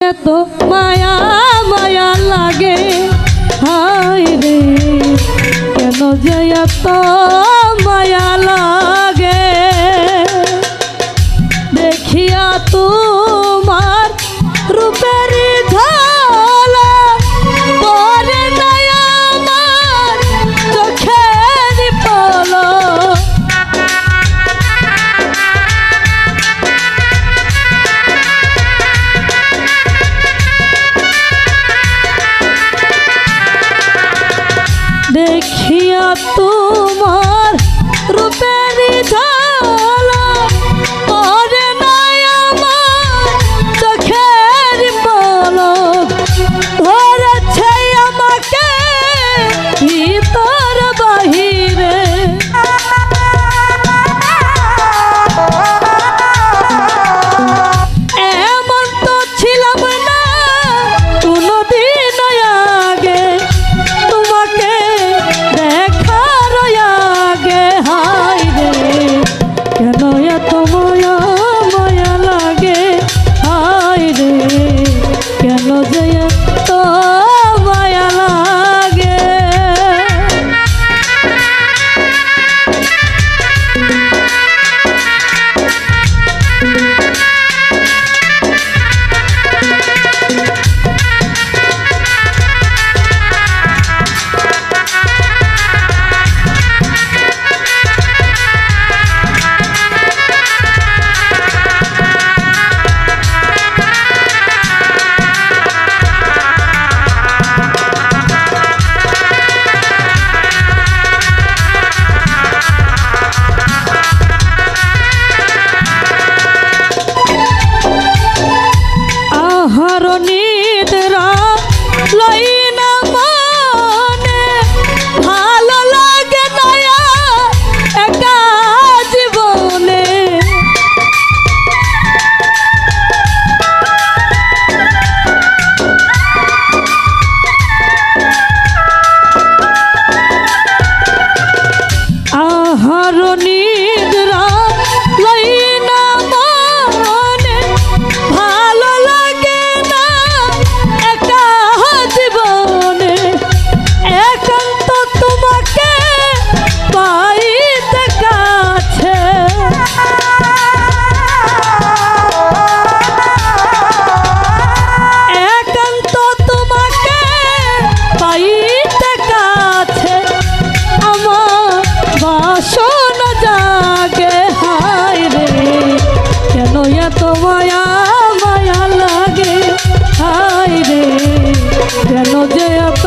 এত মায়া মায়া লাগে, হায় রে কেন যে এত মায়া লাগে। দেখিয়া তোমার রূপের ঝালা পরে নাই আমার চোখের পলক। দেখিয়া তোমার রূপের ঝালা পরে নাই আমার চোখের পলক। ধরেছে আমাকে ভিতর বাহিরে, এমন তো ছিলাম না কোনদিন আগে, তোমাকে দেখার আগে। হায় রে কেন এত মায়া মায়া লাগে, হায় রে কেন যে এত মায়া লাগে। নিদ্রা লই না মনে, ভালো লাগে না একা জীবনে। আহার নিদ্রা লই না মনে, ভালো লাগে না একা জীবনে। একান্ত তোমাকে পাইতে কাছে, একান্ত তোমাকে পাইতে কাছে আমার বাসনা জাগে। হায় রে কেন এত মায়া মায়া লাগে, হায় রে কেন যে এত